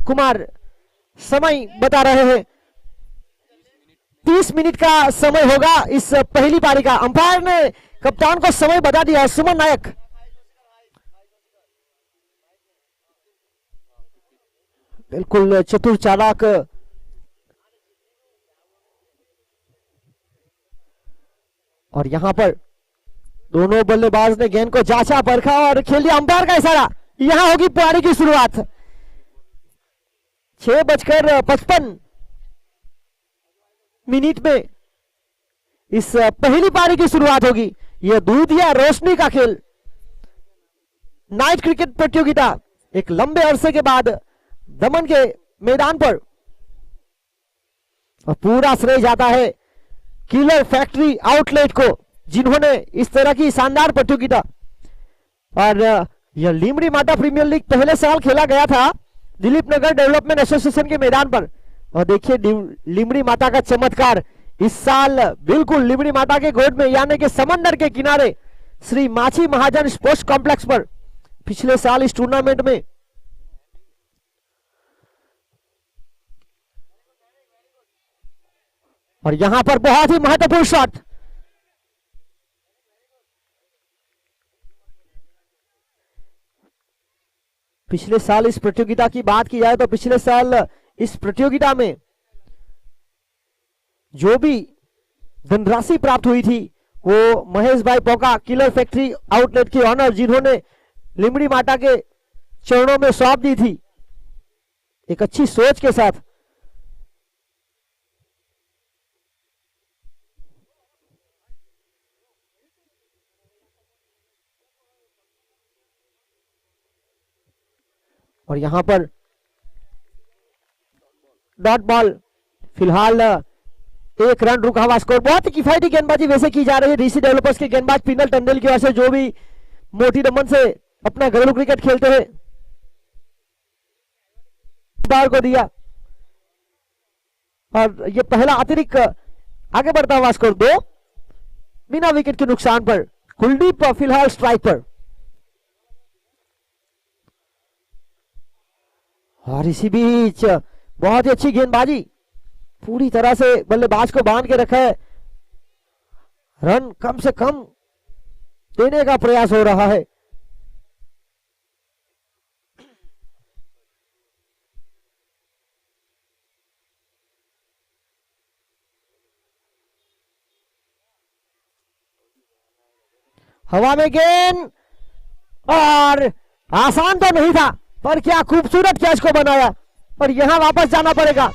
कुमार समय बता रहे हैं 30 मिनट का समय होगा इस पहली पारी का। अंपायर ने कप्तान को समय बता दिया। सुमन नायक बिल्कुल चतुर चालाक, और यहां पर दोनों बल्लेबाज ने गेंद को जांचा परखा और खेल दिया। अंपायर का इशारा, यहां होगी पारी की शुरुआत। 6:55 में इस पहली पारी की शुरुआत होगी। यह दूध या रोशनी का खेल, नाइट क्रिकेट प्रतियोगिता एक लंबे अरसे के बाद दमन के मैदान पर, और पूरा श्रेय जाता है किलर फैक्ट्री आउटलेट को, जिन्होंने इस तरह की शानदार प्रतियोगिता। और यह लीमड़ी माता प्रीमियर लीग पहले साल खेला गया था दिलीप नगर डेवलपमेंट एसोसिएशन के मैदान पर, और देखिए लीमड़ी माता का चमत्कार इस साल बिल्कुल लीमड़ी माता के गोद में, यानी कि समंदर के किनारे श्री माछी महाजन स्पोर्ट्स कॉम्प्लेक्स पर पिछले साल इस टूर्नामेंट में और यहां पर बहुत ही महत्वपूर्ण शॉट। पिछले साल इस प्रतियोगिता की बात की जाए तो पिछले साल इस प्रतियोगिता में जो भी धनराशि प्राप्त हुई थी वो महेश भाई पोका किलर फैक्ट्री आउटलेट के ऑनर, जिन्होंने लिमड़ी माता के चरणों में सौंप दी थी एक अच्छी सोच के साथ। और यहां पर डॉट बॉल, फिलहाल 1 रन रुका हुआ स्कोर। बहुत ही किफायती गेंदबाजी वैसे की जा रही है डीसी डेवलपर्स के गेंदबाज पिनल टंडन की ओर से, जो भी मोटी दमन से अपना घरेलू क्रिकेट खेलते हैं। बार को दिया और ये पहला अतिरिक्त आगे बढ़ता हुआ स्कोर 2 बिना विकेट के नुकसान पर। कुलदीप फिलहाल स्ट्राइक पर, और इसी बीच बहुत ही अच्छी गेंदबाजी, पूरी तरह से बल्लेबाज को बांध के रखा है। रन कम से कम देने का प्रयास हो रहा है। हवा में गेंद, और आसान तो नहीं था पर क्या खूबसूरत कैच को बनाया, और यहां वापस जाना पड़ेगा।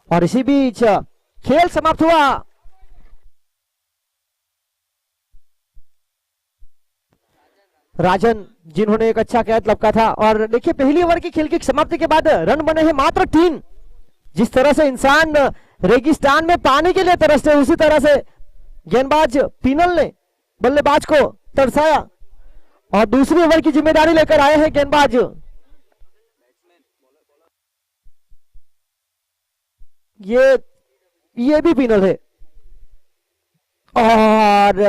और इसी बीच खेल समाप्त हुआ। राजन जिन्होंने एक अच्छा कैच लपका था। और देखिए पहली ओवर की खेल की समाप्ति के बाद रन बने हैं मात्र 3। जिस तरह से इंसान रेगिस्तान में पानी के लिए तरसते उसी तरह से गेंदबाज पिनल ने बल्लेबाज को तरसाया और दूसरी ओवर की जिम्मेदारी लेकर आए हैं गेंदबाज। ये भी पिनल है और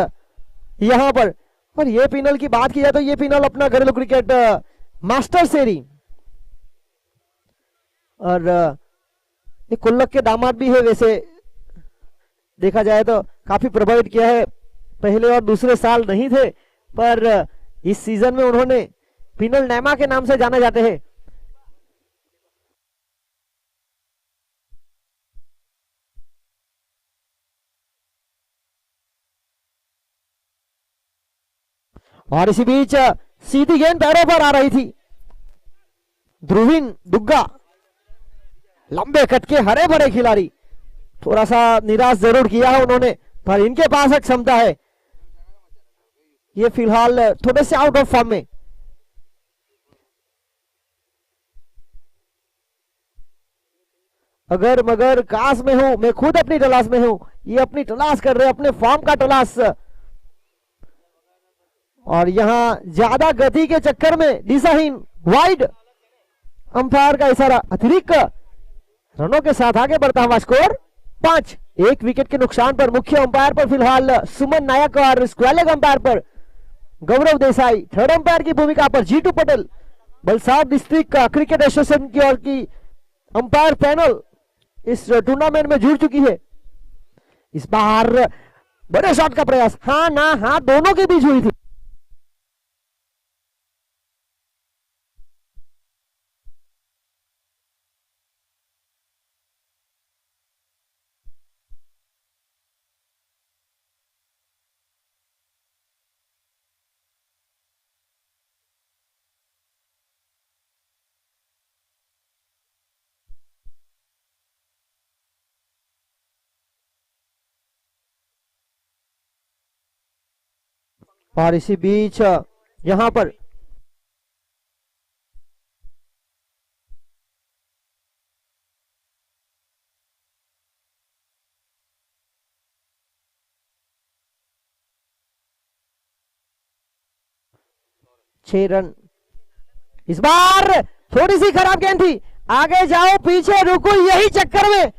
यहां पर और ये पिनल की बात की जाए तो ये पिनल अपना घरेलू क्रिकेट मास्टर सेरी और ये कुल्लक के दामाद भी है। वैसे देखा जाए तो काफी प्रभावित किया है। पहले और दूसरे साल नहीं थे पर इस सीजन में उन्होंने पिनल नैमा के नाम से जाने जाते हैं। और इसी बीच सीधी गेंद पैरों पर आ रही थी। ध्रुवीन दुग्गा लंबे कट के हरे भरे खिलाड़ी, थोड़ा सा निराश जरूर किया है उन्होंने पर इनके पास एक क्षमता है। ये फिलहाल थोड़े से आउट ऑफ फॉर्म में। अगर मगर काश में हूं, मैं खुद अपनी तलाश में हूं। ये अपनी तलाश कर रहे, अपने फॉर्म का तलाश। और यहां ज्यादा गति के चक्कर में दिशाहीन वाइड। अंपायर का इशारा। अतिरिक्त रनों के साथ आगे बढ़ता हुआ स्कोर 5। 1 विकेट के नुकसान पर मुख्य अंपायर पर फिलहाल सुमन नायक और स्क्वालेग अंपायर पर गौरव देसाई। थर्ड अंपायर की भूमिका पर Jitu Patel. Valsad district cricket association की ओर की अंपायर पैनल इस टूर्नामेंट में जुड़ चुकी है। इस बार बड़े शॉट का प्रयास, हाँ ना हाँ दोनों के बीच हुई थी। और इसी बीच यहां पर छह रन। इस बार थोड़ी सी खराब गेंद थी। आगे जाओ पीछे रुको यही चक्कर में,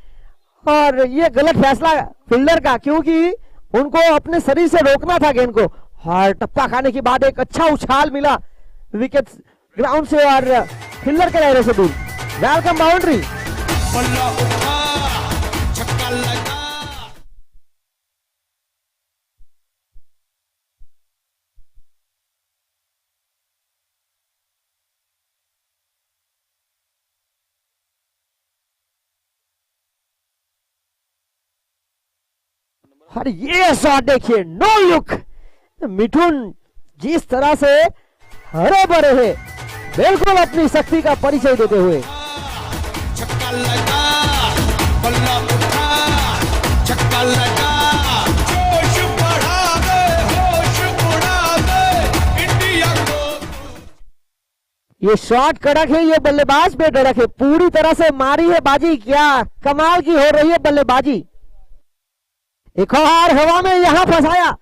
और ये गलत फैसला फील्डर का, क्योंकि उनको अपने शरीर से रोकना था गेंद को। और टप्पा खाने के बाद एक अच्छा उछाल मिला विकेट ग्राउंड से और फील्डर के दायरे से दूर। Welcome boundary. और ये शॉट देखिए, नो लुक। मिठुन जिस तरह से हरे भरे है, बिल्कुल अपनी शक्ति का परिचय देते हुए। छक्का लगा, बल्ला उठा, छक्का लगा, जोश बढ़ा दे, होश उड़ा दे इंडिया को। ये शॉट कड़क है, ये बल्लेबाज पे डरक है। पूरी तरह से मारी है बाजी, क्या कमाल की हो रही है बल्लेबाजी। एक और हवा में यहां फंसाया,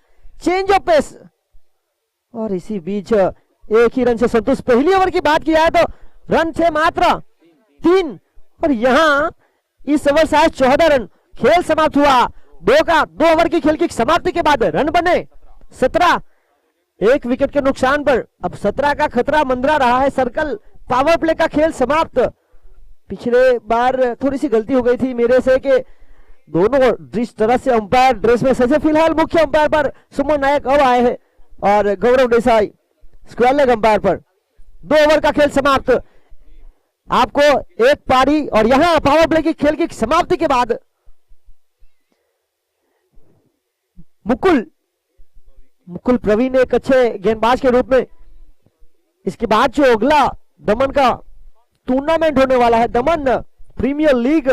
चेंज ऑफ पेस। और इसी बीच एक ही रन से संतुष्ट। पहली ओवर की बात किया है तो रन थे मात्र 3 और यहां इस ओवर शायद 14 रन। खेल समाप्त हुआ। 2 ओवर की खेल की समाप्ति के बाद रन बने 17। 1 विकेट के नुकसान पर अब 17 का खतरा मंडरा रहा है। सर्कल पावर प्ले का खेल समाप्त। पिछले बार थोड़ी सी गलती हो गई थी मेरे से कि दोनों जिस तरह से अंपायर ड्रेस में सजे, फिलहाल मुख्य अंपायर पर सुमन नायक अब आए हैं और गौरव देसाई स्क्वायर अंपायर पर। 2 ओवर का खेल समाप्त। आपको एक पारी और यहां पावर प्ले की खेल की समाप्ति के बाद मुकुल प्रवीण एक अच्छे गेंदबाज के रूप में। इसके बाद जो अगला दमन का टूर्नामेंट होने वाला है, दमन प्रीमियर लीग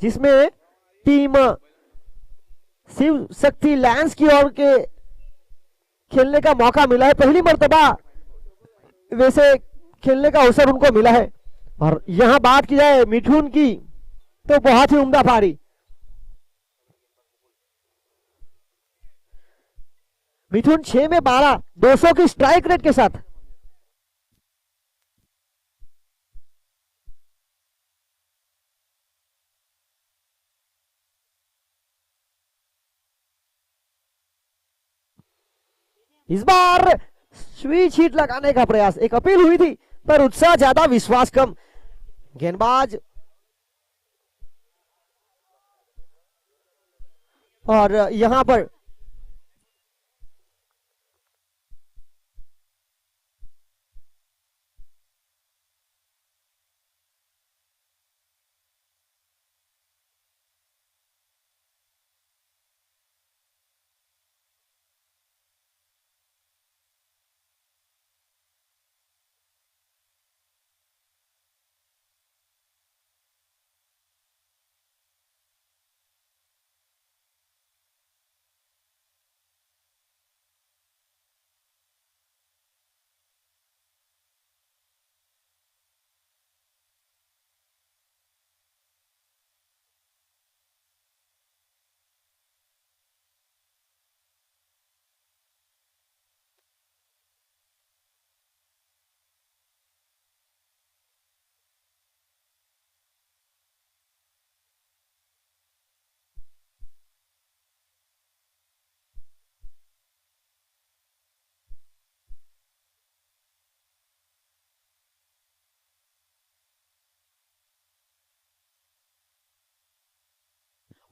जिसमें टीम शिव शक्ति लायंस की ओर के खेलने का मौका मिला है। पहली मर्तबा वैसे खेलने का अवसर उनको मिला है। और यहां बात की जाए मिठुन की तो बहुत ही उम्दा पारी। मिठुन 6 में 12, 200 की स्ट्राइक रेट के साथ। इस बार स्विच हिट लगाने का प्रयास, एक अपील हुई थी पर उत्साह ज्यादा विश्वास कम। गेंदबाज और यहां पर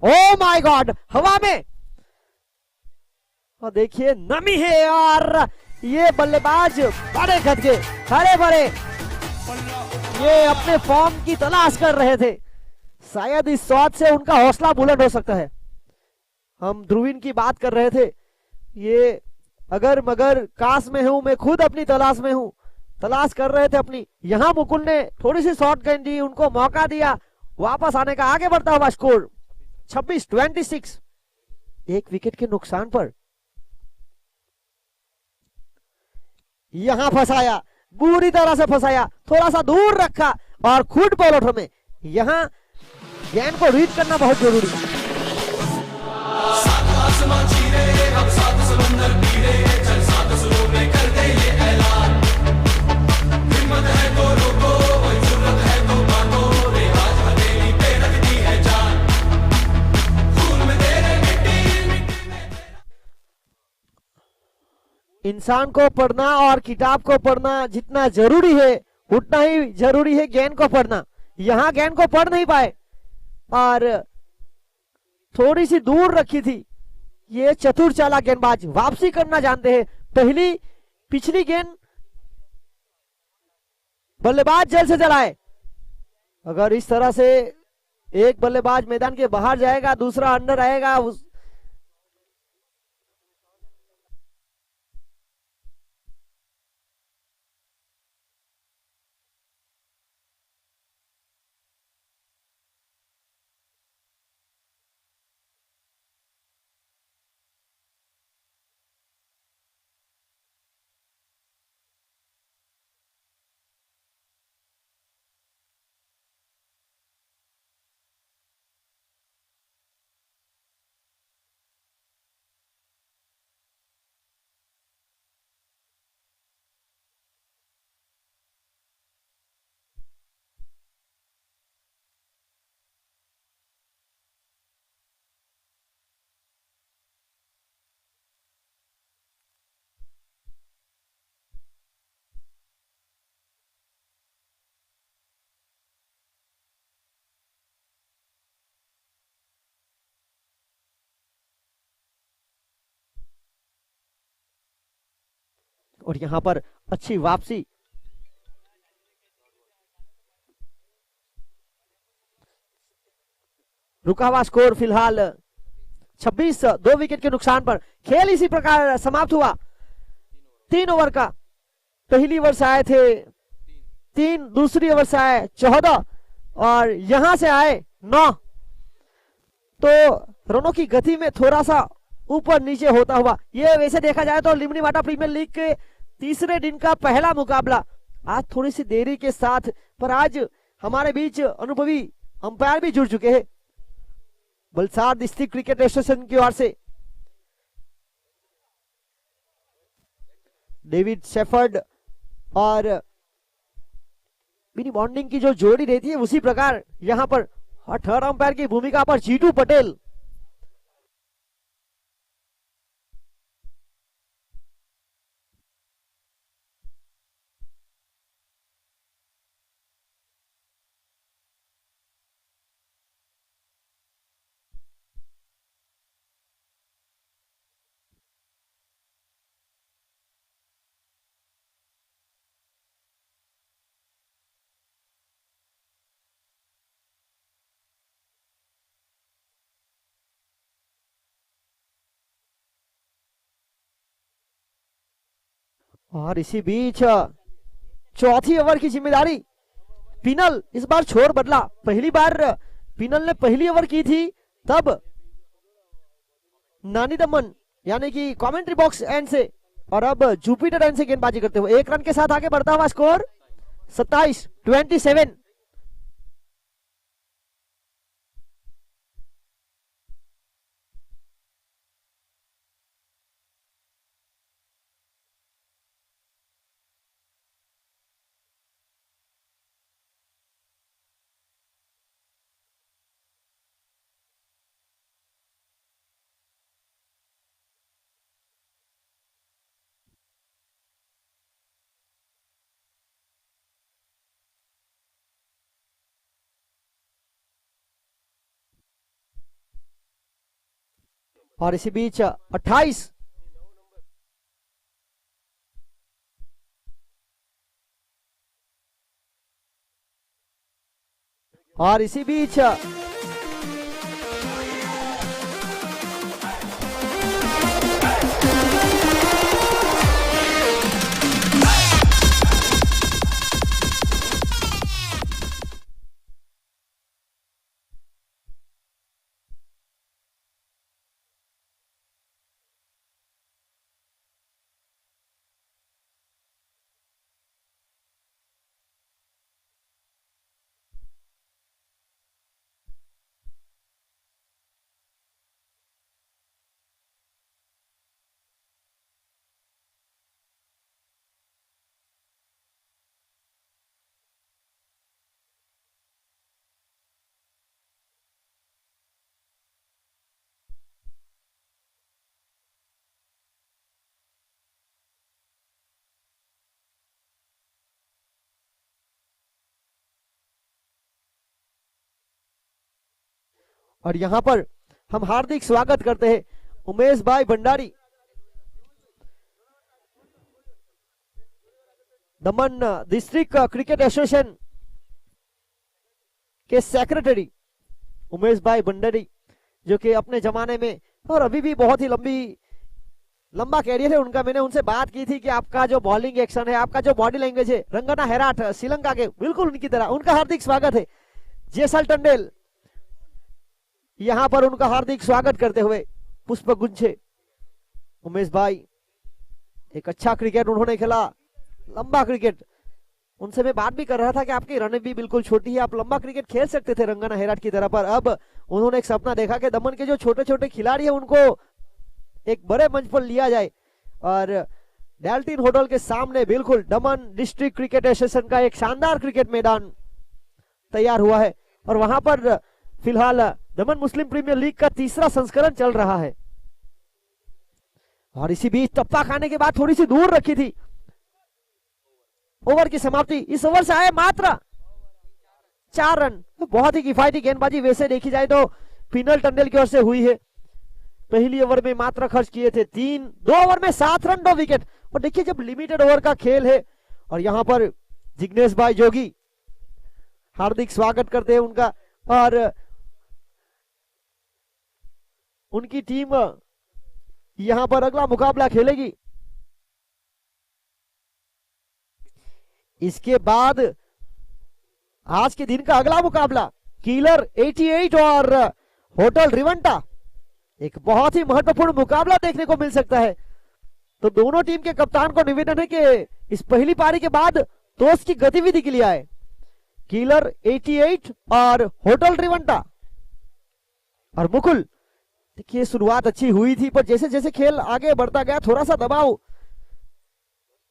ओ माय गॉड, हवा में। और देखिए नमी है और ये बल्लेबाज बड़े कद के हरे भरे ये अपने फॉर्म की तलाश कर रहे थे। शायद इस शॉट से उनका हौसला बुलंद हो सकता है। हम ध्रुवीन की बात कर रहे थे, ये अगर मगर काश में हूं, मैं खुद अपनी तलाश में हूं, तलाश कर रहे थे अपनी। यहां मुकुल ने थोड़ी सी शॉट गेंद दी, उनको मौका दिया वापस आने का। आगे बढ़ता हुआ स्कोर 26-26, एक विकेट के नुकसान पर। यहां फंसाया, बुरी तरह से फंसाया, थोड़ा सा दूर रखा और खुद बॉलर में यहां गेंद को रीड करना बहुत जरूरी है। इंसान को पढ़ना और किताब को पढ़ना जितना जरूरी है उतना ही जरूरी है गेंद को पढ़ना। यहां गेंद को पढ़ नहीं पाए और थोड़ी सी दूर रखी थी। ये चतुर चालाक गेंदबाज वापसी करना जानते हैं। पिछली गेंद बल्लेबाज जल्द से जलाए। अगर इस तरह से एक बल्लेबाज मैदान के बाहर जाएगा, दूसरा अंदर आएगा, और यहां पर अच्छी वापसी। रुका हुआ स्कोर फिलहाल 26, 2 विकेट के नुकसान पर। खेल इसी प्रकार समाप्त हुआ। 3 ओवर का, पहली ओवर से आए थे 3, दूसरी ओवर से आए 14 और यहां से आए 9। तो रनों की गति में थोड़ा सा ऊपर नीचे होता हुआ, ये वैसे देखा जाए तो लिमनी माटा प्रीमियर लीग के तीसरे दिन का पहला मुकाबला आज थोड़ी सी देरी के साथ, पर आज हमारे बीच अनुभवी अंपायर भी जुड़ चुके हैं वलसाड डिस्ट्रिक्ट क्रिकेट एसोसिएशन की ओर से। डेविड शेफर्ड और मिनी बॉन्डिंग की जो जोड़ी रहती है उसी प्रकार यहां पर थर्ड अंपायर की भूमिका पर जीतू पटेल। और इसी बीच चौथी ओवर की जिम्मेदारी पिनल इस बार छोड़ बदला। पहली बार पिनल ने पहली ओवर की थी, तब नानी दमन यानी कि कमेंट्री बॉक्स एंड से, और अब जुपिटर एंड से गेंदबाजी करते हुए 1 रन के साथ आगे बढ़ता हुआ स्कोर 27-27। और इसी बीच 28 और इसी बीच और यहां पर हम हार्दिक स्वागत करते हैं उमेश भाई भंडारी, दमन डिस्ट्रिक्ट क्रिकेट एसोसिएशन के सेक्रेटरी उमेश भाई भंडारी, जो कि अपने जमाने में और अभी भी बहुत ही लंबा कैरियर है उनका। मैंने उनसे बात की थी कि आपका जो बॉलिंग एक्शन है, आपका जो बॉडी लैंग्वेज है, रंगना हेराट श्रीलंका के बिल्कुल उनकी तरह, उनका हार्दिक स्वागत है। जेसल टंडेल यहां पर उनका हार्दिक स्वागत करते हुए पुष्प गुंछे। उमेश भाई एक अच्छा क्रिकेट उन्होंने खेला, लंबा क्रिकेट। उनसे मैं बात भी कर रहा था कि आपकी रन भी बिल्कुल छोटी है, आप लंबा क्रिकेट खेल सकते थे रंगना हेराट की तरह, पर अब उन्होंने एक सपना देखा कि दमन के जो छोटे छोटे खिलाड़ी है उनको एक बड़े मंच पर लिया जाए, और डेल्टिन होटल के सामने बिल्कुल दमन डिस्ट्रिक्ट क्रिकेट एसोसिएशन का एक शानदार क्रिकेट मैदान तैयार हुआ है, और वहां पर फिलहाल दमन मुस्लिम प्रीमियर लीग का तीसरा संस्करण चल रहा है। और इसी बीच टप्पा खाने के बाद थोड़ी सी दूर रखी थी। ओवर की समाप्ति, इस ओवर से आए मात्र 4 रन। बहुत ही किफायती गेंदबाजी वैसे देखी जाए तो पिनल टंडेल की ओर से हुई है। पहली ओवर में मात्र खर्च किए थे 3, 2 ओवर में 7 रन 2 विकेट। और देखिए जब लिमिटेड ओवर का खेल है, और यहां पर जिग्नेश भाई जोगी हार्दिक स्वागत करते हैं उनका, और उनकी टीम यहां पर अगला मुकाबला खेलेगी। इसके बाद आज के दिन का अगला मुकाबला किलर 88 और होटल रिवंटा। एक बहुत ही महत्वपूर्ण मुकाबला देखने को मिल सकता है। तो दोनों टीम के कप्तान को निवेदन है कि इस पहली पारी के बाद टॉस की गतिविधि के लिए आए। किलर 88 और होटल रिवंटा और मुकुल। देखिए शुरुआत अच्छी हुई थी, पर जैसे जैसे खेल आगे बढ़ता गया थोड़ा सा दबाव।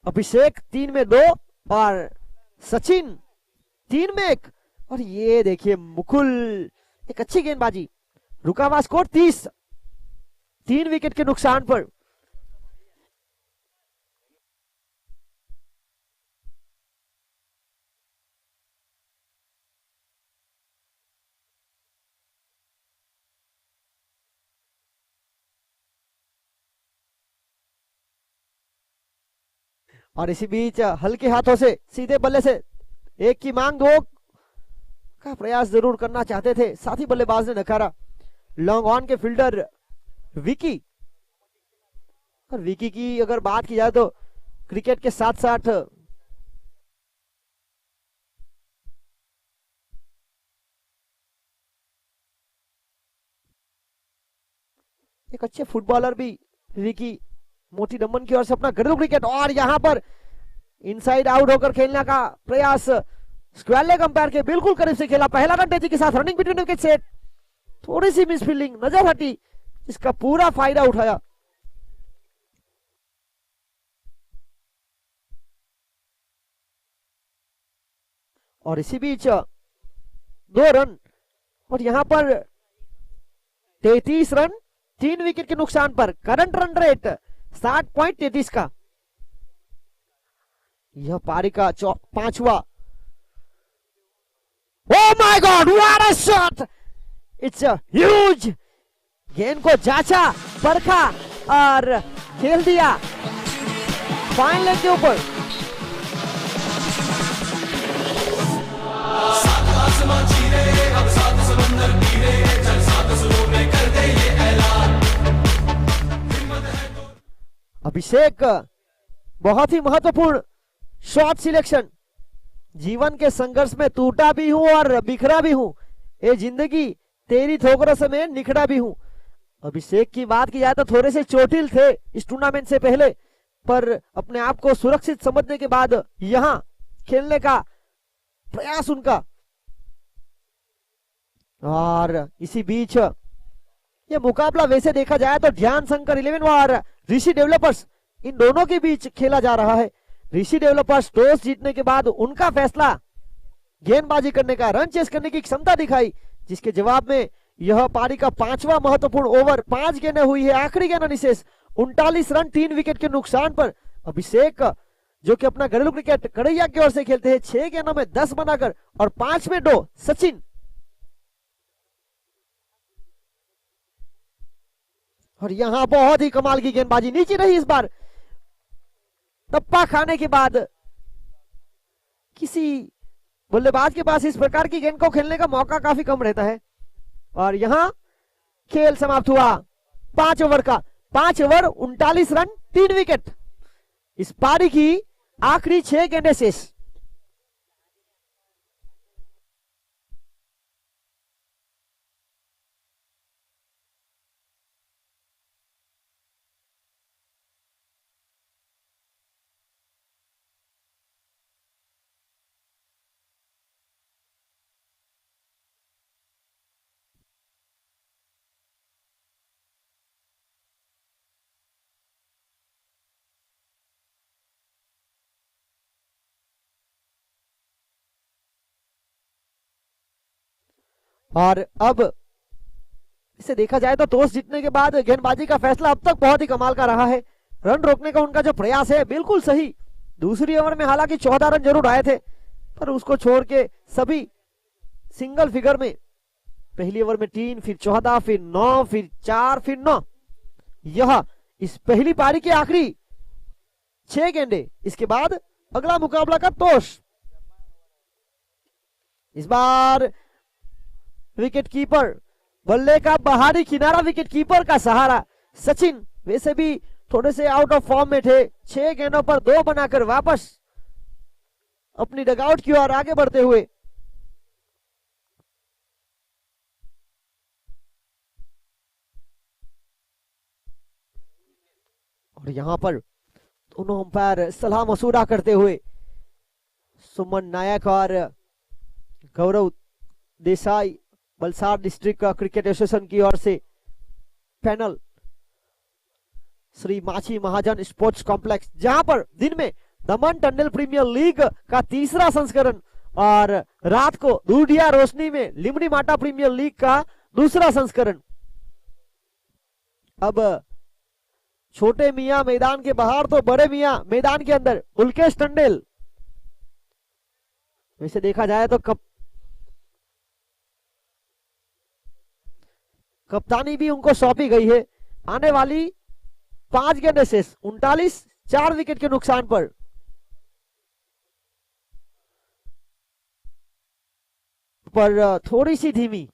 अभिषेक 3 में 2 और सचिन 3 में 1। और ये देखिए मुकुल, एक अच्छी गेंदबाजी। रुका हुआ स्कोर 30, 3 विकेट के नुकसान पर। और इसी बीच हल्के हाथों से सीधे बल्ले से एक की मांग 2 का प्रयास जरूर करना चाहते थे, साथ ही बल्लेबाज ने नकारा। लॉन्ग ऑन के फील्डर विकी। और विकी की अगर बात की जाए तो क्रिकेट के साथ साथ एक अच्छे फुटबॉलर भी विकी। मोती डम्बन की ओर से अपना घरेलू क्रिकेट, और यहां पर इनसाइड आउट होकर खेलने का प्रयास। स्क्वायर लेग अंपायर के बिल्कुल करीब से खेला। पहला रन तेजी के साथ रनिंग बिटवीन विकेट सेट। थोड़ी सी मिसफील्डिंग नजर हटी, इसका पूरा फायदा उठाया। और इसी बीच 2 रन, और यहां पर 33 रन 3 विकेट के नुकसान पर। करंट रन रेट 60.33 का। यह पारी का 5वां। Oh my God, what a shot! It's a huge. गेंद को जांचा, परखा और खेल दिया फाइन लेग के ऊपर। अभिषेक बहुत ही महत्वपूर्ण शॉट सिलेक्शन। जीवन के संघर्ष में टूटा भी हूं और बिखरा भी हूं, ये जिंदगी तेरी ठोकरों से मैं निखरा भी हूं। अभिषेक की बात की जाए तो थोड़े से चोटिल थे इस टूर्नामेंट से पहले, पर अपने आप को सुरक्षित समझने के बाद यहां खेलने का प्रयास उनका। और इसी बीच ये मुकाबला वैसे देखा जाए तो ध्यान शंकर 11 और ऋषि डेवलपर्स, इन दोनों के बीच खेला जा रहा है। ऋषि डेवलपर्स टॉस जीतने के बाद उनका फैसला गेंदबाजी करने का, रन चेस करने की क्षमता दिखाई, जिसके जवाब में यह पारी का 5वां महत्वपूर्ण ओवर। 5 गेंदें हुई है, आखिरी गेंद निशेष। 39 रन 3 विकेट के नुकसान पर। अभिषेक जो कि अपना घरेलू क्रिकेट कड़ैया की ओर से खेलते हैं, 6 गेंदों में 10 बनाकर और 5 में 2। सचिन, और यहां बहुत ही कमाल की गेंदबाजी, नीचे रही इस बार। टप्पा खाने के बाद किसी बल्लेबाज के पास इस प्रकार की गेंद को खेलने का मौका काफी कम रहता है। और यहां खेल समाप्त हुआ 5 ओवर का। 5 ओवर 39 रन 3 विकेट। इस पारी की आखिरी 6 गेंदें शेष। और अब इसे देखा जाए तो टॉस जीतने के बाद गेंदबाजी का फैसला अब तक बहुत ही कमाल का रहा है। रन रोकने का उनका जो प्रयास है बिल्कुल सही। दूसरी ओवर में हालांकि 14 रन जरूर आए थे, पर उसको छोड़ के सभी सिंगल फिगर में। पहली ओवर में 3, फिर 14, फिर 9, फिर 4, फिर 9। यह इस पहली पारी के आखिरी 6 गेंदे। इसके बाद अगला मुकाबला का टॉस। इस बार विकेट कीपर, बल्ले का बाहरी किनारा विकेट कीपर का सहारा। सचिन वैसे भी थोड़े से आउट ऑफ फॉर्म में थे। 6 गेंदों पर 2 बनाकर वापस अपनी डगआउट की ओर आगे बढ़ते हुए। और यहाँ पर दोनों अंपायर सलाह मशूरा करते हुए सुमन नायक और Gaurav Desai Valsad district cricket association की ओर से पैनल श्री माची महाजन स्पोर्ट्स कॉम्प्लेक्स, जहां पर दिन में दमन टंडल प्रीमियर लीग का तीसरा संस्करण और रात को दूधिया रोशनी में लिमड़ी माटा प्रीमियर लीग का दूसरा संस्करण। अब छोटे मियां मैदान के बाहर तो बड़े मियां मैदान के अंदर उल्केश टंडेल, वैसे देखा जाए तो कप्तानी भी उनको सौंपी गई है। आने वाली 5 गेंदें शेष 39 4 विकेट के नुकसान पर थोड़ी सी धीमी।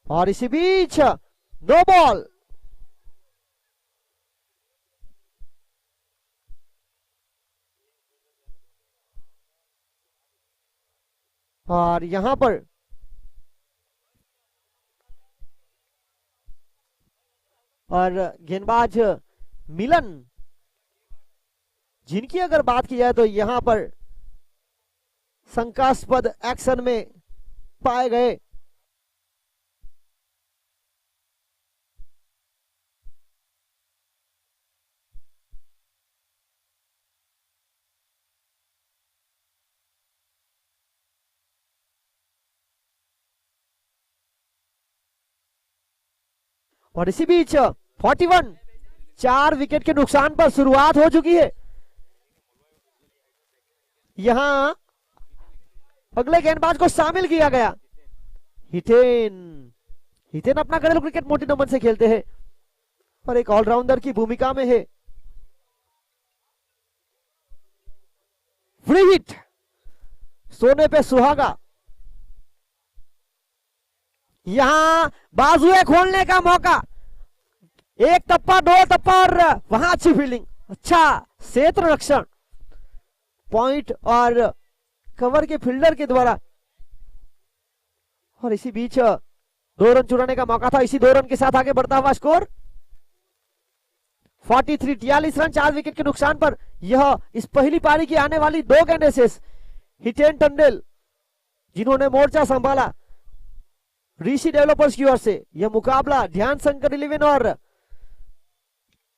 और इसी बीच नो बॉल। और यहां पर और गेंदबाज मिलन, जिनकी अगर बात की जाए तो यहां पर शंकास्पद एक्शन में पाए गए। और इसी बीच 41 4 विकेट के नुकसान पर शुरुआत हो चुकी है। यहां अगले गेंदबाज को शामिल किया गया। हितेन अपना घरेलू क्रिकेट मोटी नमन से खेलते हैं और एक ऑलराउंडर की भूमिका में है। फ्री हिट, सोने पे सुहागा। यहां बाजुए खोलने का मौका, एक टप्पा 2 टप्पा और वहां अच्छी फील्डिंग, अच्छा क्षेत्र रक्षण, पॉइंट और कवर के फील्डर के द्वारा। और इसी बीच 2 रन चुराने का मौका था। इसी 2 रन के साथ आगे बढ़ता हुआ स्कोर 43 रन 4 विकेट के नुकसान पर। यह इस पहली पारी की आने वाली 2 गेंदें शेष। हितेन टंडेल, जिन्होंने मोर्चा संभाला ऋषि डेवलपर्स की ओर से, यह मुकाबला ध्यान शंकर 11 और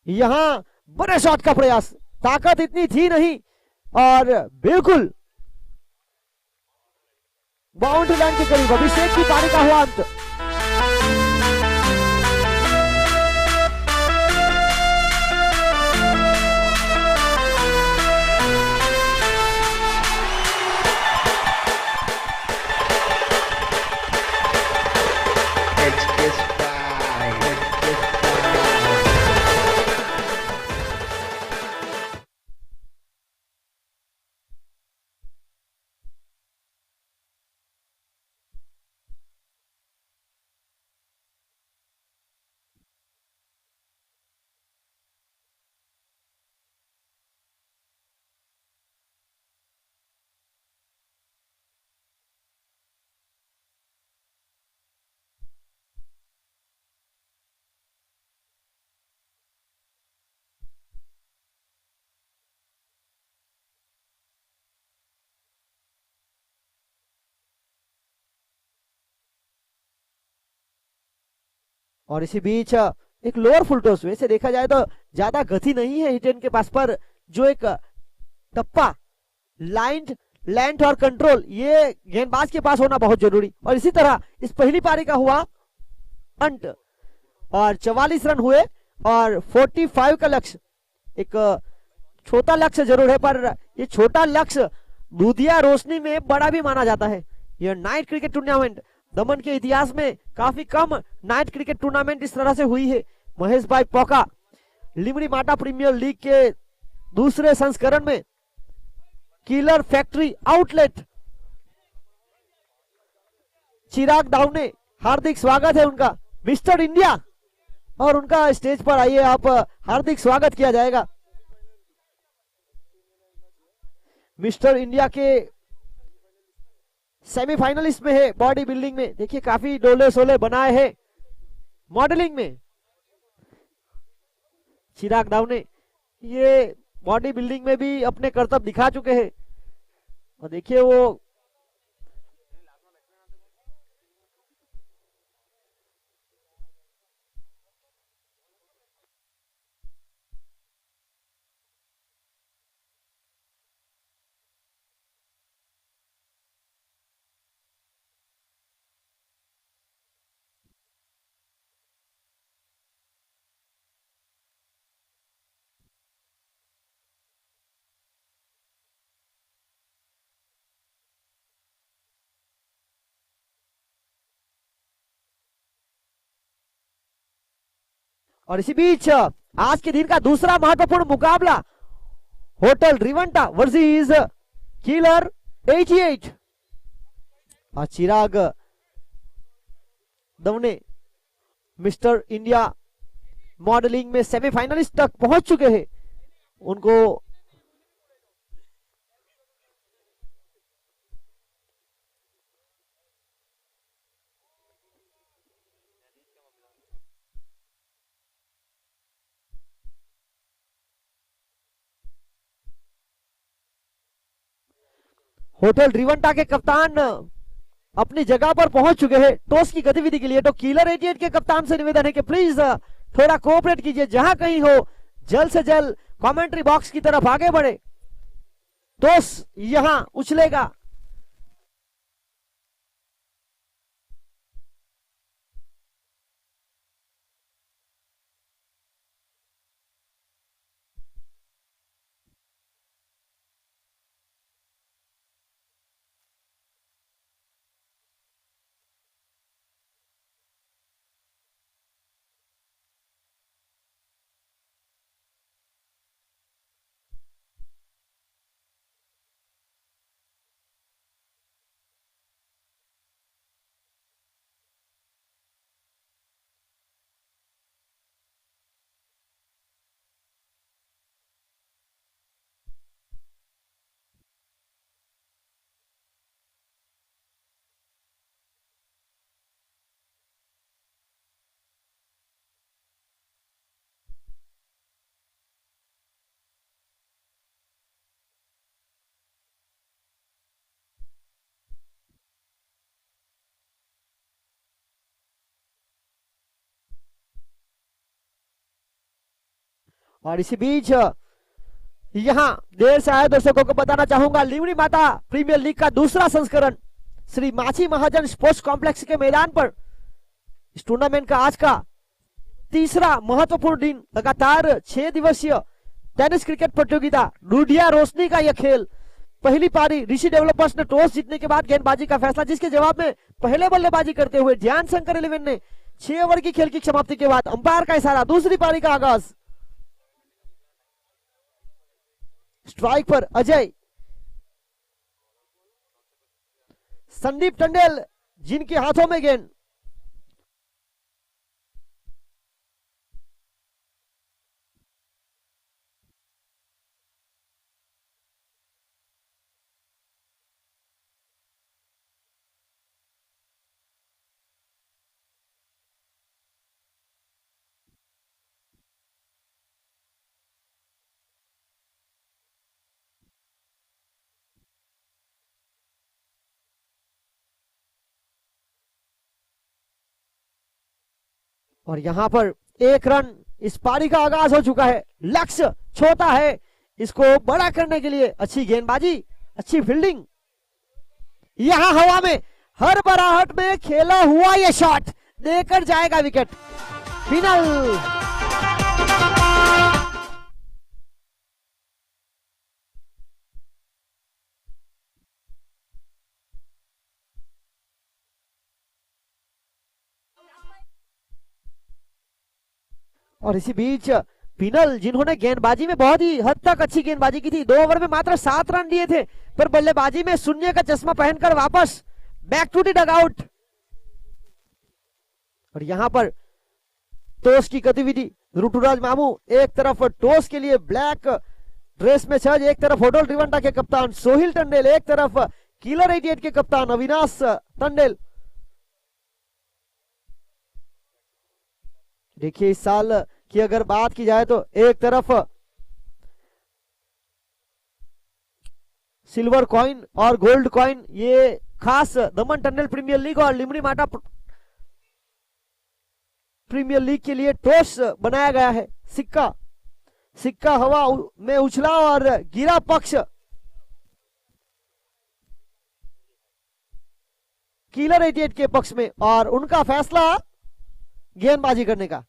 यहां बड़े शॉट का प्रयास, ताकत इतनी थी नहीं और बिल्कुल बाउंड्री लाइन के करीब। अभिषेक की पारी का हुआ अंत। और इसी बीच एक लोअर फुल टॉस, वैसे देखा जाए तो ज्यादा गति नहीं है हिटेन के पास, पर जो एक टप्पा लाइन लेंथ और कंट्रोल ये गेंदबाज के पास होना बहुत जरूरी। और इसी तरह इस पहली पारी का हुआ अंत और 44 रन हुए और 45 का लक्ष्य। एक छोटा लक्ष्य जरूर है, पर ये छोटा लक्ष्य दूधिया रोशनी में बड़ा भी माना जाता है। यह नाइट क्रिकेट टूर्नामेंट दमन के इतिहास में काफी कम नाइट क्रिकेट टूर्नामेंट इस तरह से हुई है। महेश भाई पोका लिमड़ी माटा प्रीमियर लीग के दूसरे संस्करण में किलर फैक्ट्री आउटलेट चिराग दावने, हार्दिक स्वागत है उनका, मिस्टर इंडिया, और उनका स्टेज पर आइए आप, हार्दिक स्वागत किया जाएगा। मिस्टर इंडिया के सेमीफाइनलिस्ट में है बॉडी बिल्डिंग में। देखिए काफी डोले सोले बनाए हैं मॉडलिंग में चिराग दावने, ये बॉडी बिल्डिंग में भी अपने करतब दिखा चुके हैं। और देखिए वो और इसी बीच आज के दिन का दूसरा महत्वपूर्ण मुकाबला होटल रिवंटा वर्सेस किलर 88 और चिराग दवने मिस्टर इंडिया मॉडलिंग में सेमीफाइनलिस्ट तक पहुंच चुके हैं। उनको होटल रिवंटा के कप्तान अपनी जगह पर पहुंच चुके हैं टॉस की गतिविधि के लिए। तो किलर 88 के कप्तान से निवेदन है कि प्लीज थोड़ा कोऑपरेट कीजिए, जहां कहीं हो जल्द से जल्द कमेंट्री बॉक्स की तरफ आगे बढ़े। टॉस यहां उछलेगा। और इसी बीच यहां देर से आए दर्शकों को बताना चाहूंगा, लिमड़ी माता प्रीमियर लीग का दूसरा संस्करण श्री माछी महाजन स्पोर्ट्स कॉम्प्लेक्स के मैदान पर इस टूर्नामेंट का आज का तीसरा महत्वपूर्ण दिन। लगातार 6 दिवसीय टेनिस क्रिकेट प्रतियोगिता दूधिया रोशनी का यह खेल। पहली पारी ऋषि डेवलपर्स ने टॉस जीतने के बाद गेंदबाजी का फैसला, जिसके जवाब में पहले बल्लेबाजी करते हुए ध्यान शंकर 11 ने 6 ओवर की खेल की समाप्ति के बाद अंपायर का इशारा, दूसरी पारी का आगाज। स्ट्राइक पर अजय, संदीप टंडेल जिनके हाथों में गेंद। और यहां पर 1 रन इस पारी का आगाज हो चुका है। लक्ष्य छोटा है, इसको बड़ा करने के लिए अच्छी गेंदबाजी, अच्छी फील्डिंग यहां हवा में हर बराहट में खेला हुआ ये शॉट देकर जाएगा विकेट। फिनल और इसी बीच फिनल जिन्होंने गेंदबाजी में बहुत ही हद तक अच्छी गेंदबाजी की थी, 2 ओवर में मात्र 7 रन लिए थे, पर बल्लेबाजी में शून्य का चश्मा पहनकर वापस बैक टू द डगआउट। और यहां पर टॉस की गतिविधि, ऋतुराज मामू एक तरफ टॉस के लिए ब्लैक ड्रेस में सज, एक तरफ होटल रिवंडा के कप्तान सोहिल टंडेल, एक तरफ किलर 88 के कप्तान अविनाश टंडेल। देखिए इस साल की अगर बात की जाए तो एक तरफ सिल्वर कॉइन और गोल्ड कॉइन, ये खास दमन टंडल प्रीमियर लीग और लिमड़ी माटा प्रीमियर लीग के लिए टॉस बनाया गया है। सिक्का सिक्का हवा में उछला और गिरा पक्ष किलर 88 के पक्ष में, और उनका फैसला गेंदबाजी करने का।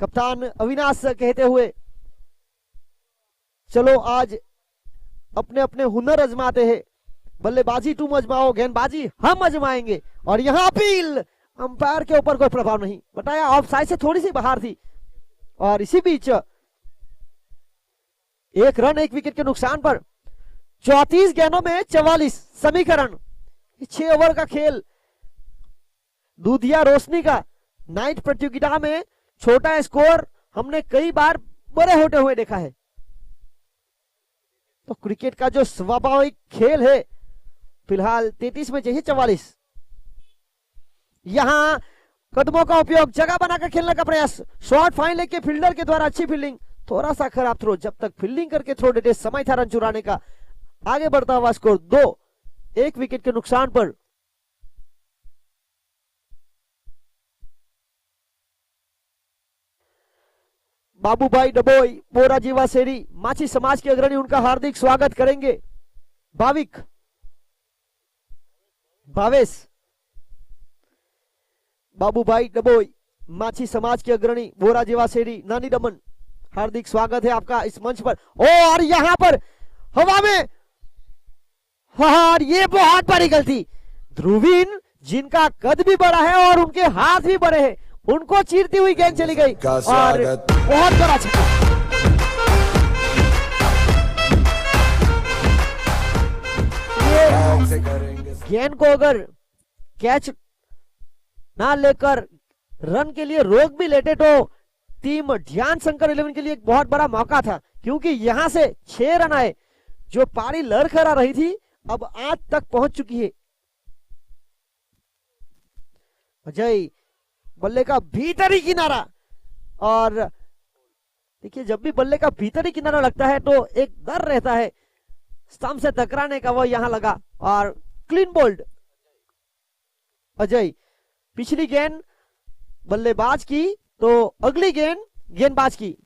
कप्तान अविनाश कहते हुए चलो आज अपने अपने हुनर आजमाते हैं, बल्लेबाजी तुम आजमाओ, गेंदबाजी हम आजमाएंगे। और यहां अपील, अंपायर के ऊपर कोई प्रभाव नहीं, बताया ऑफ साइड से थोड़ी सी बाहर थी। और इसी बीच एक रन एक विकेट के नुकसान पर 34 गेंदों में 44 समीकरण। 6 ओवर का खेल दूधिया रोशनी का नाइट प्रतियोगिता में छोटा स्कोर हमने कई बार बड़े होते हुए देखा है, तो क्रिकेट का जो स्वाभाविक खेल है फिलहाल 33 में चाहिए 44। यहां कदमों का उपयोग, जगह बनाकर खेलने का प्रयास, शॉर्ट फाइन लेके फील्डर के द्वारा अच्छी फील्डिंग, थोड़ा सा खराब थ्रो, जब तक फील्डिंग करके थ्रो देते समय था रन चुराने का। आगे बढ़ता हुआ स्कोर 2, 1 विकेट के नुकसान पर। बाबूभाई डबोई, बोरा जीवा शेरी, माछी समाज के अग्रणी, उनका हार्दिक स्वागत करेंगे। भाविक, भावेश, बाबूभाई डबोई, माछी समाज के अग्रणी, बोरा जीवा शेरी, नानी दमन, हार्दिक स्वागत है आपका इस मंच पर। और यहां पर हवा में, और ये बहुत बड़ी गलती, ध्रुवीन जिनका कद भी बड़ा है और उनके हाथ भी बड़े हैं, उनको चीरती हुई गेंद चली गई और बहुत बड़ा छक्का। गेंद को अगर कैच ना लेकर रन के लिए रोक भी लेते तो टीम ध्यान शंकर 11 के लिए एक बहुत बड़ा मौका था, क्योंकि यहां से 6 रन आए, जो पारी लड़खड़ा रही थी अब 8 तक पहुंच चुकी है। अजय, बल्ले का भीतरी किनारा, और देखिए जब भी बल्ले का भीतरी किनारा लगता है तो एक डर रहता है स्टंप से टकराने का, वो यहां लगा और क्लीन बोल्ड। अजय, पिछली गेंद बल्लेबाज की तो अगली गेंद गेंदबाज की।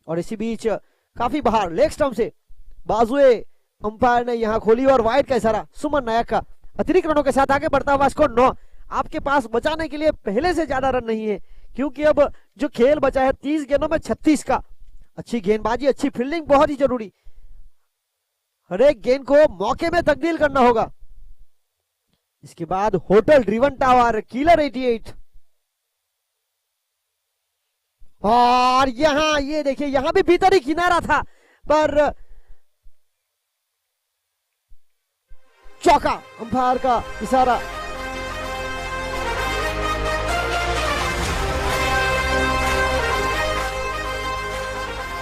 और इसी बीच काफी बाहर लेग स्टंप से बाजुए अंपायर ने यहां खोली और वाइड का इशारा सुमन नायक का। अतिरिक्त रनों के साथ आगे बढ़ता हुआ स्कोर 9। आपके पास बचाने के लिए पहले से ज्यादा रन नहीं है, क्योंकि अब जो खेल बचा है 30 गेंदों में 36 का। अच्छी गेंदबाजी, अच्छी फील्डिंग बहुत ही जरूरी। हर एक गेंद को मौके में तब्दील करना होगा। इसके बाद होटल ड्रिवन टावर किलर 88। और यहां ये देखिए, यहां भी भीतर ही किनारा था पर चौका, अंपायर का इशारा।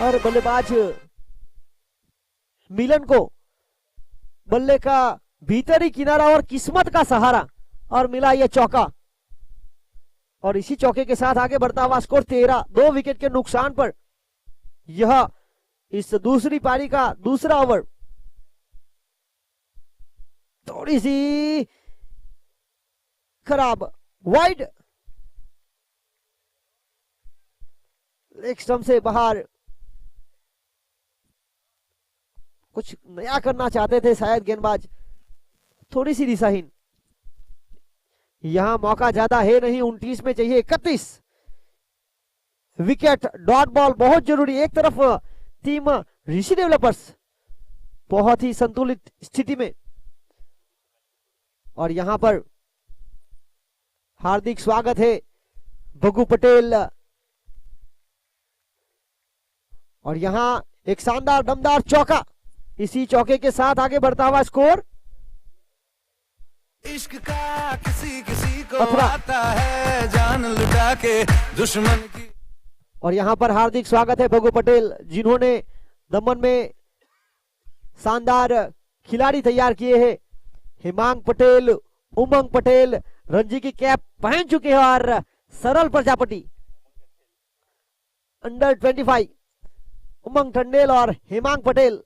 और बल्लेबाज मिलन को बल्ले का भीतरी किनारा और किस्मत का सहारा और मिला यह चौका। और इसी चौके के साथ आगे बढ़ता हुआ स्कोर 13। 2 विकेट के नुकसान पर यह इस दूसरी पारी का दूसरा ओवर। थोड़ी सी खराब वाइड, लेग स्टंप से बाहर। कुछ नया करना चाहते थे शायद गेंदबाज, थोड़ी सी दिशाहीन। यहां मौका ज्यादा है नहीं, 29 में चाहिए 31 विकेट। डॉट बॉल बहुत जरूरी। एक तरफ टीम ऋषि डेवलपर्स बहुत ही संतुलित स्थिति में, और यहां पर हार्दिक स्वागत है भगू पटेल। और यहां एक शानदार दमदार चौका। इसी चौके के साथ आगे बढ़ता हुआ स्कोर। इश्क का किसी किसी को आता है, जान लुटा के दुश्मन की। और यहां पर हार्दिक स्वागत है भगू पटेल, जिन्होंने दमन में शानदार खिलाड़ी तैयार किए हैं। हिमांग पटेल, उमंग पटेल रणजी की कैप पहन चुके हैं, और सरल प्रजापति अंडर 25 उमंग टंडेल और हिमांग पटेल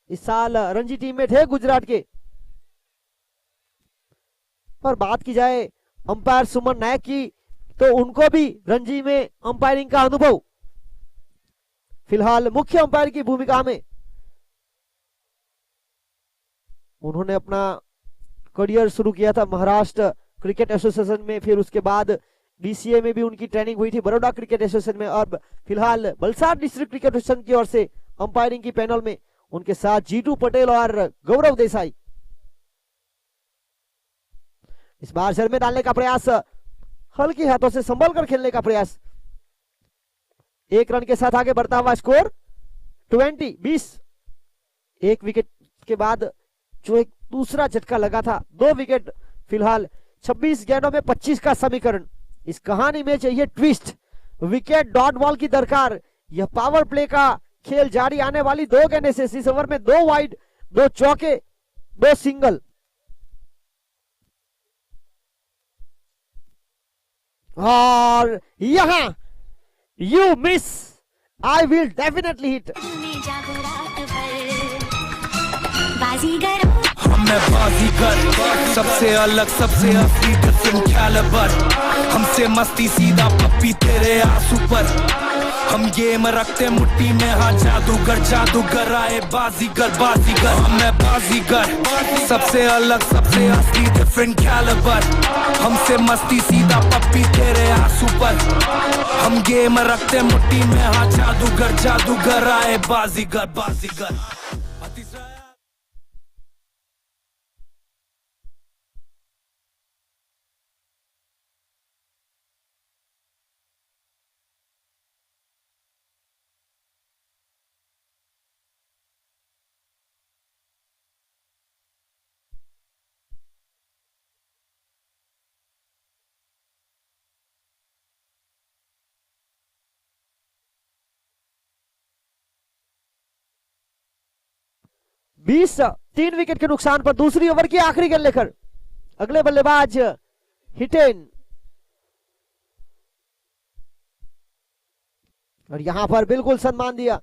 इस साल रणजी टीम में थे गुजरात के। और बात की जाए अंपायर सुमन नायक की, तो उनको भी रणजी में अंपायरिंग का अनुभव। फिलहाल मुख्य अंपायर की भूमिका में उन्होंने अपना करियर शुरू किया था महाराष्ट्र क्रिकेट एसोसिएशन में, फिर उसके बाद बीसीए में भी उनकी ट्रेनिंग हुई थी, बड़ौदा क्रिकेट एसोसिएशन में। और फिलहाल वलसाड डिस्ट्रिक्ट क्रिकेट एसोसिएशन की ओर से अंपायरिंग की पैनल में उनके साथ जीतू पटेल और गौरव देसाई। इस बार सर में डालने का प्रयास, हल्के हाथों से संभल कर खेलने का प्रयास। 1 रन के साथ आगे बढ़ता हुआ स्कोर 20। 1 विकेट के बाद जो एक दूसरा झटका लगा था, 2 विकेट। फिलहाल 26 गेंदों में 25 का समीकरण। इस कहानी में चाहिए ट्विस्ट, विकेट, डॉट बॉल की दरकार। यह पावर प्ले का खेल जारी आने वाली 2 गेंदें से। इस ओवर में 2 वाइड, 2 चौके, 2 सिंगल। और यहां you miss, I will definitely hit. मैं बाजीगर, सबसे अलग, सबसे असली, डिफरेंट कैलिबर। हमसे मस्ती सीधा पप्पी तेरे आंसू पर। हम गेम रखते मुट्ठी में, हाँ जादूगर, जादूगर आए बाजीगर, बाजीगर। मैं बाजीगर, सबसे अलग, सबसे असली, डिफरेंट कैलिबर। हमसे मस्ती सीधा पप्पी तेरे आंसू पर। हम गेम रखते मुट्ठी में, हाँ जादूगर, जादूगर आए बाजीगर, बाजीगर। बीस 3 विकेट के नुकसान पर दूसरी ओवर की आखिरी गेंद लेकर अगले बल्लेबाज हिटेन। और यहां पर बिल्कुल सम्मान दिया।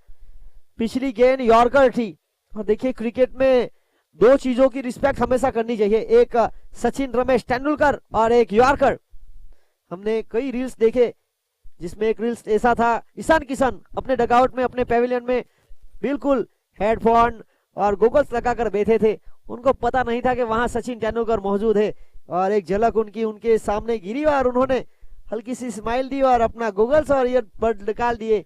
पिछली गेंद यॉर्कर थी। और देखिए क्रिकेट में 2 चीजों की रिस्पेक्ट हमेशा करनी चाहिए, एक सचिन रमेश तेंदुलकर और एक यॉर्कर। हमने कई रील्स देखे जिसमें एक रील्स ऐसा था, ईशान किशन अपने डगआउट में, अपने पेविलियन में बिल्कुल हेडफोन और गूगल्स लगाकर बैठे थे। उनको पता नहीं था कि वहां सचिन तेंदुलकर मौजूद है, और एक झलक उनकी उनके सामने गिरी और उन्होंने हल्की सी स्माइल दी और अपना गूगल्स और ईयरबड निकाल दिए।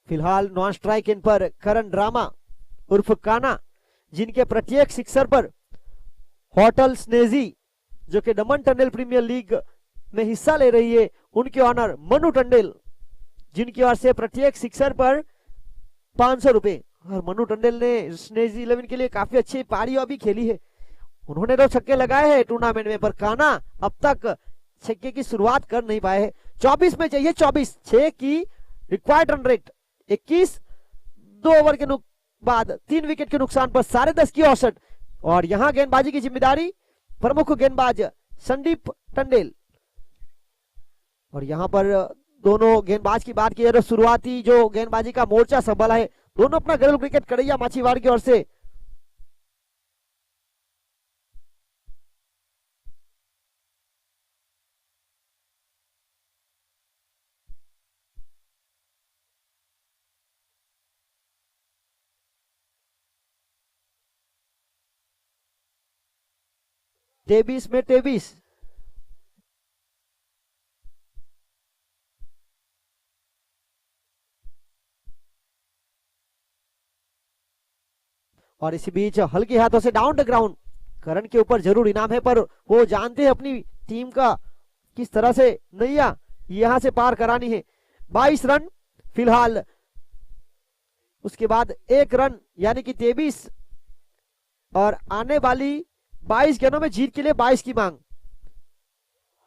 फिलहाल नॉन स्ट्राइक इन पर करण ड्रामा उर्फ काना, जिनके प्रत्येक सिक्सर पर होटल स्नेजी जो कि दमन टंडेल प्रीमियर लीग में हिस्सा ले रही है, उनके ऑनर मनु टंडेल, जिनकी ओर से प्रत्येक सिक्सर पर 500 रुपए। और मनु टंडेल ने स्नेजी 11 के लिए काफी अच्छी पारी भी खेली है, उन्होंने 2 छक्के लगाए हैं टूर्नामेंट में, पर काना अब तक छक्के की शुरुआत कर नहीं पाए हैं। 24 में चाहिए 24, 6 की रिक्वायर्ड रन रेट, 21, 2 ओवर के बाद 3 विकेट के नुकसान पर 10.5 की औसत। और यहां गेंदबाजी की जिम्मेदारी प्रमुख गेंदबाज संदीप टंडेल। और यहां पर दोनों गेंदबाज की बात की जाए तो शुरुआती जो गेंदबाजी का मोर्चा संभाला है, दोनों अपना घरेलू क्रिकेट कड़ैया माछीवाड़ की ओर से। तेबीस में 23। और इसी बीच हल्के हाथों से डाउन द ग्राउंड, करण के ऊपर जरूर इनाम है, पर वो जानते हैं अपनी टीम का किस तरह से नैया यहां से पार करानी है। 22 रन फिलहाल, उसके बाद 1 रन यानी कि 23, और आने वाली 22 गेंदों में जीत के लिए 22 की मांग।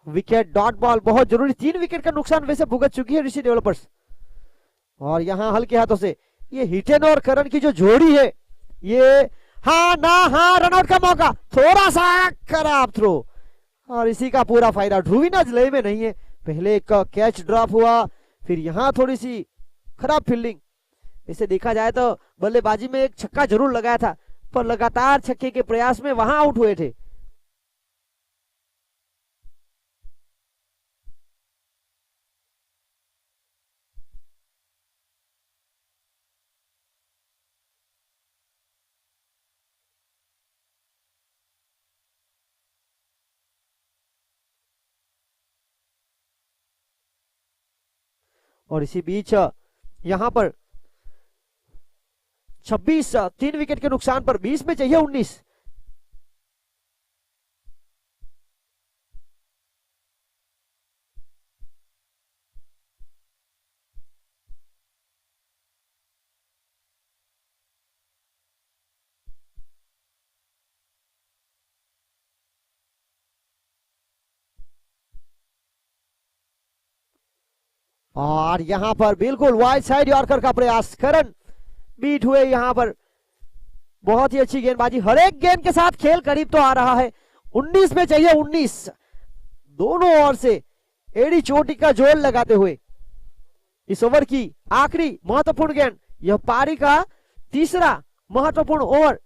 विकेट डॉट बॉल बहुत जरूरी, 3 विकेट का नुकसान वैसे भुगत चुकी है ऋषि डेवलपर्स। और यहां हल्के हाथों से ये हिटेन और करण की जो जोड़ी है, ये हाँ ना हाँ, रनआउट का मौका, थोड़ा सा खराब थ्रो, और इसी का पूरा फायदा ध्रुवीनाज लय में नहीं है। पहले एक कैच ड्रॉप हुआ, फिर यहां थोड़ी सी खराब फील्डिंग। इसे देखा जाए तो बल्लेबाजी में एक छक्का जरूर लगाया था, पर लगातार छक्के के प्रयास में वहां आउट हुए थे। और इसी बीच यहां पर 26, 3 विकेट के नुकसान पर 20 में चाहिए 19। और यहां पर बिल्कुल वाइड साइड यॉर्कर का प्रयास, करण बीट हुए यहां पर। बहुत ही अच्छी गेंदबाजी, हर एक गेंद के साथ खेल करीब तो आ रहा है। 19 में चाहिए 19, दोनों ओर से एड़ी चोटी का जोड़ लगाते हुए इस ओवर की आखिरी महत्वपूर्ण गेंद, यह पारी का तीसरा महत्वपूर्ण ओवर।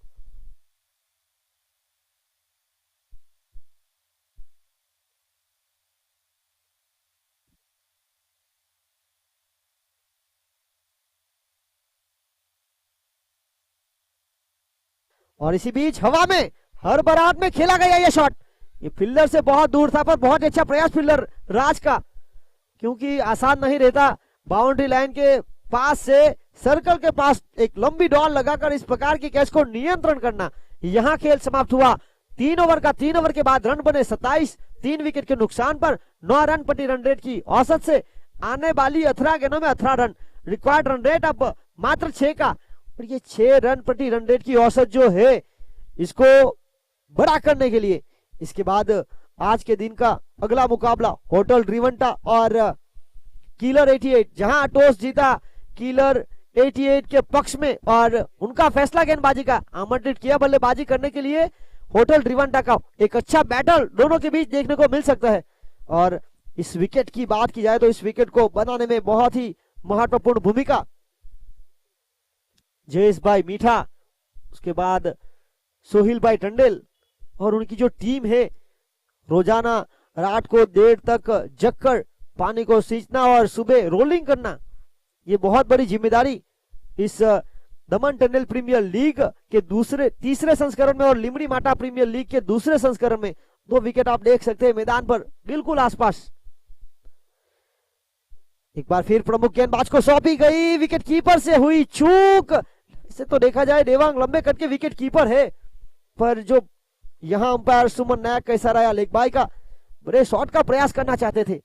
और इसी बीच हवा में हर बरात में खेला गया यह शॉट, ये फील्डर से बहुत दूर था, पर बहुत अच्छा प्रयास फील्डर राज का, क्योंकि आसान नहीं रहता बाउंड्री लाइन के पास से सर्कल के पास एक लंबी डॉल लगाकर इस प्रकार की कैच को नियंत्रण करना। यहां खेल समाप्त हुआ 3 ओवर का। 3 ओवर के बाद रन बने 27, 3 विकेट के नुकसान पर 9 रन प्रति रन रेट की औसत से आने वाली 18 गेंदों में 18 रन। रिक्वायर्ड रन रेट अब मात्र 6 का, और ये 6 रन प्रति रन रेट की औसत जो है, इसको बड़ा करने के लिए इसके बाद आज के दिन का अगला मुकाबला होटल ड्रीवंटा और किलर 88, जहां टॉस जीता किलर 88 के पक्ष में, और उनका फैसला गेंदबाजी का आमंत्रित किया बल्लेबाजी करने के लिए होटल ड्रीवंटा का। एक अच्छा बैटल दोनों के बीच देखने को मिल सकता है। और इस विकेट की बात की जाए तो इस विकेट को बनाने में बहुत ही महत्वपूर्ण भूमिका। जयेश भाई मीठा, उसके बाद सोहिल भाई टंडेल और उनकी जो टीम है, रोजाना रात को देर तक जगकर पानी को सींचना और सुबह रोलिंग करना, ये बहुत बड़ी जिम्मेदारी इस दमन टंडेल प्रीमियर लीग के तीसरे संस्करण में और लिमड़ी माटा प्रीमियर लीग के दूसरे संस्करण में 2 विकेट आप देख सकते हैं मैदान पर बिल्कुल आसपास। एक बार फिर प्रमुख गेंदबाज को सौंपी गई, विकेट कीपर से हुई चूक। इसे तो देखा जाए देवांग लंबे कट के विकेट कीपर है, पर जो यहां अंपायर सुमन नायक का इशारा आया, लेग बाई का बड़े शॉट का प्रयास करना चाहते थे।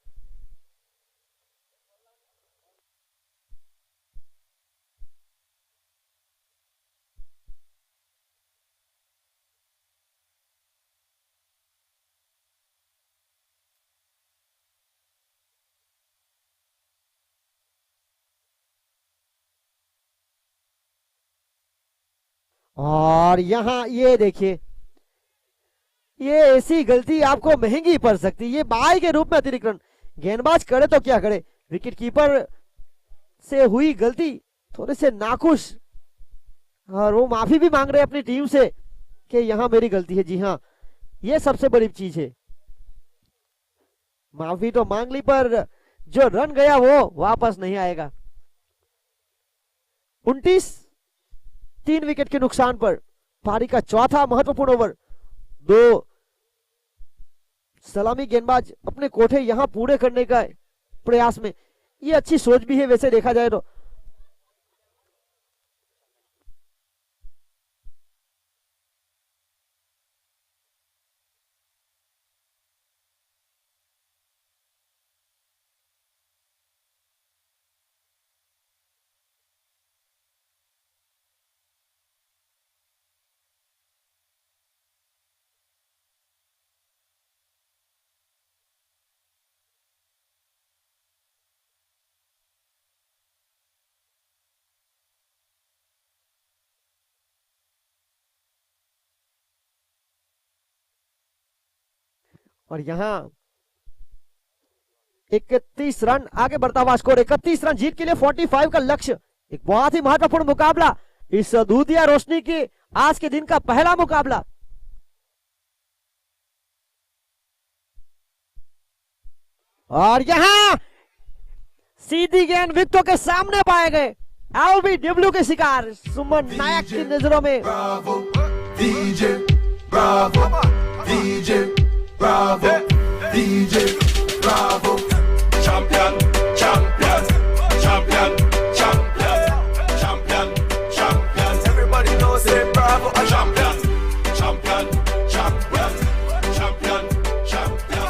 और यहां ये देखिए, ये ऐसी गलती आपको महंगी पड़ सकती है। ये बाई के रूप में अतिरिक्त रन, गेंदबाज करे तो क्या करे, विकेट कीपर से हुई गलती, थोड़े से नाखुश, और वो माफी भी मांग रहे अपनी टीम से कि यहां मेरी गलती है। जी हाँ, ये सबसे बड़ी चीज है, माफी तो मांग ली पर जो रन गया वो वापस नहीं आएगा। 3 विकेट के नुकसान पर पारी का चौथा महत्वपूर्ण ओवर। 2 सलामी गेंदबाज अपने कोठे यहां पूरे करने का प्रयास में, ये अच्छी सोच भी है वैसे देखा जाए तो। और यहां 31 रन आगे बढ़ता हुआ स्कोर, 31 रन जीत के लिए 45 का लक्ष्य। एक बहुत ही महत्वपूर्ण मुकाबला, इस दूधिया रोशनी के आज के दिन का पहला मुकाबला। और यहां सीधी गेंद विकेटों के सामने पाए गए, LBW के शिकार सुमन नायक की नजरों में। Bravo, DJ, bravo, DJ, bravo, DJ, bravo. Champion, champion, champion, champion, champion, champion. Everybody knows say bravo, a champion, champion, champion, champion, champion,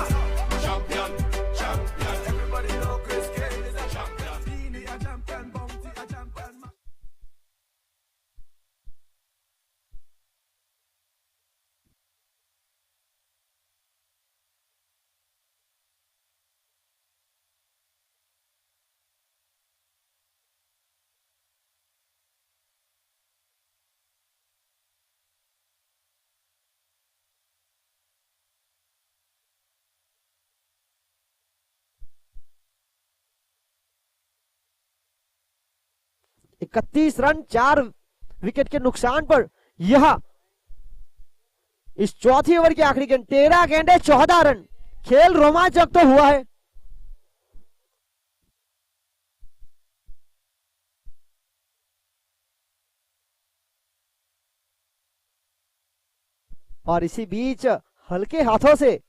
champion, champion. Everybody know Chris Gayle is a champion. Beanie a champion, Bounty a champion. इकतीस run 4 wicket के नुकसान पर यह इस चौथी over की आखिरी गेंद, 13 गेंदे 14 रन। खेल रोमांचक तो हुआ है। और इसी बीच हल्के हाथों से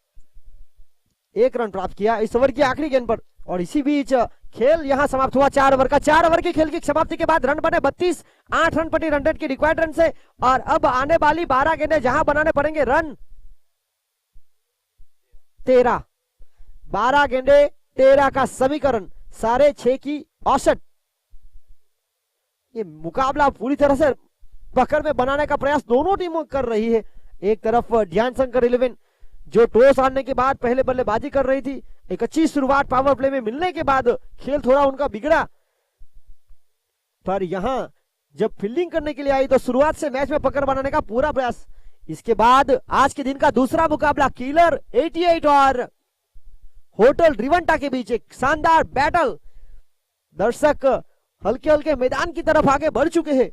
1 रन प्राप्त किया इस ओवर की आखिरी गेंद पर। और इसी बीच खेल यहां समाप्त हुआ 4 ओवर का। 4 ओवर के खेल की समाप्ति के बाद रन बने 32, 8 रन प्रति रन रेट की रिक्वायर्ड रन से। और अब आने वाली 12 गेंदें जहां बनाने पड़ेंगे रन 13, 12 गेंदे 13 का समीकरण, 6.5 की औसत। ये मुकाबला पूरी तरह से पकड़ में बनाने का प्रयास दोनों टीमों कर रही है। एक तरफ ध्यान शंकर 11 जो टॉस हारने के बाद पहले बल्लेबाजी कर रही थी, एक अच्छी शुरुआत पावर प्ले में मिलने के बाद खेल थोड़ा उनका बिगड़ा, पर यहां जब फील्डिंग करने के लिए आई तो शुरुआत से मैच में पकड़ बनाने का पूरा प्रयास। इसके बाद आज के दिन का दूसरा मुकाबला किलर 88 और होटल रिवंटा के बीच एक शानदार बैटल। दर्शक हल्के हल्के मैदान की तरफ आगे बढ़ चुके हैं।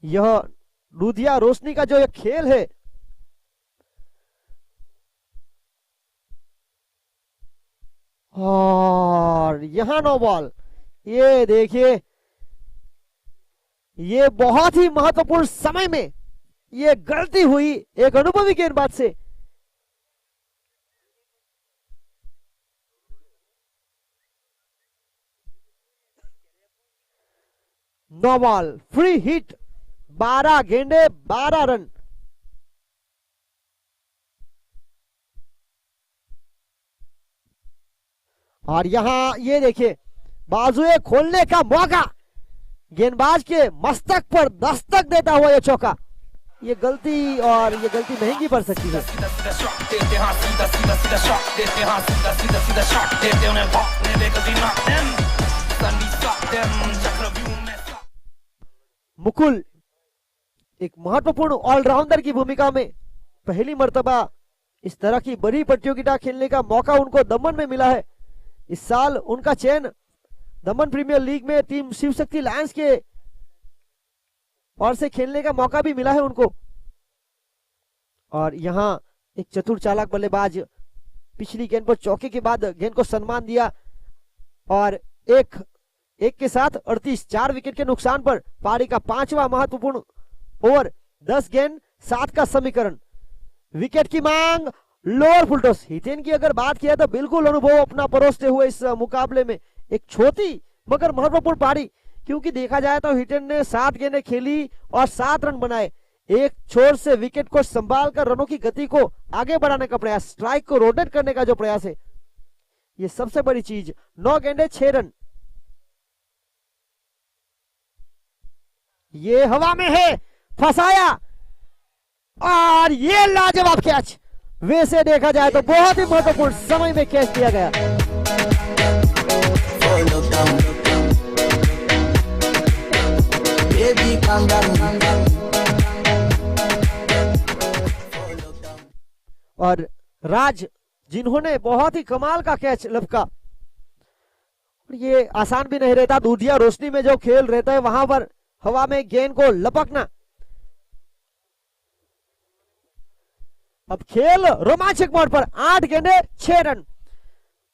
यह लुधिया रोशनी का जो ये खेल है, और यहां नो बॉल। ये देखिए, ये बहुत ही महत्वपूर्ण समय में ये गलती हुई एक अनुभवी गेंदबाज से। नो बॉल, फ्री हिट, 12 गेंदे 12 रन। और यहां ये देखिए, बाजुए खोलने का मौका, गेंदबाज के मस्तक पर दस्तक देता हुआ ये चौका। ये गलती, और ये गलती महंगी पड़ सकती है। मुकुल एक महत्वपूर्ण ऑलराउंडर की भूमिका में पहली मर्तबा इस तरह की बड़ी प्रतियोगिता खेलने का मौका उनको दमन में मिला है। इस साल उनका चयन दमन प्रीमियर लीग में टीम शिव शक्ति लायंस के और से खेलने का मौका भी मिला है उनको। और यहां एक चतुर चालाक बल्लेबाज पिछली गेंद पर चौके के बाद गेंद को सम्मान दिया, और एक के साथ 38, 4 विकेट के नुकसान पर पारी का 5वां महत्वपूर्ण ओवर, 10 गेंद 7 का समीकरण। विकेट की मांग, लोअर फुल टॉस। हितेन की अगर बात किया तो बिल्कुल अनुभव अपना परोसते हुए इस मुकाबले में एक छोटी मगर महत्वपूर्ण पारी, क्योंकि देखा जाए तो हिटेन ने 7 गेंदें खेली और 7 रन बनाए। एक छोर से विकेट को संभाल कर रनों की गति को आगे बढ़ाने का प्रयास, स्ट्राइक को रोटेट करने का जो प्रयास है, ये सबसे बड़ी चीज। 9 गेंदें 6 रन। ये हवा में है, फंसाया, और ये लाजवाब कैच। वैसे देखा जाए तो बहुत ही महत्वपूर्ण समय में कैच दिया गया। और राज, जिन्होंने बहुत ही कमाल का कैच लपका। ये आसान भी नहीं रहता, लुधिया रोशनी में जो खेल रहता है वहां पर हवा में गेंद को लपकना। अब खेल रोमांचक मोड़ पर, 8 गेंदे 6 रन।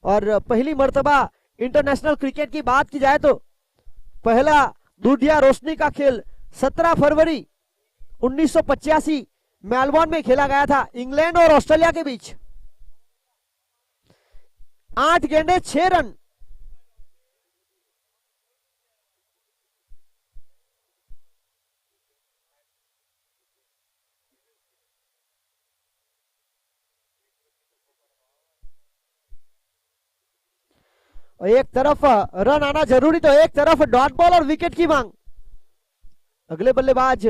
और पहली मर्तबा इंटरनेशनल क्रिकेट की बात की जाए तो पहला लुधिया रोशनी का खेल 17 फरवरी 1985 मेलबोर्न में खेला गया था, इंग्लैंड और ऑस्ट्रेलिया के बीच। 8 गेंदे 6 रन। एक तरफ रन आना जरूरी तो एक तरफ डॉट बॉल और विकेट की मांग। अगले बल्लेबाज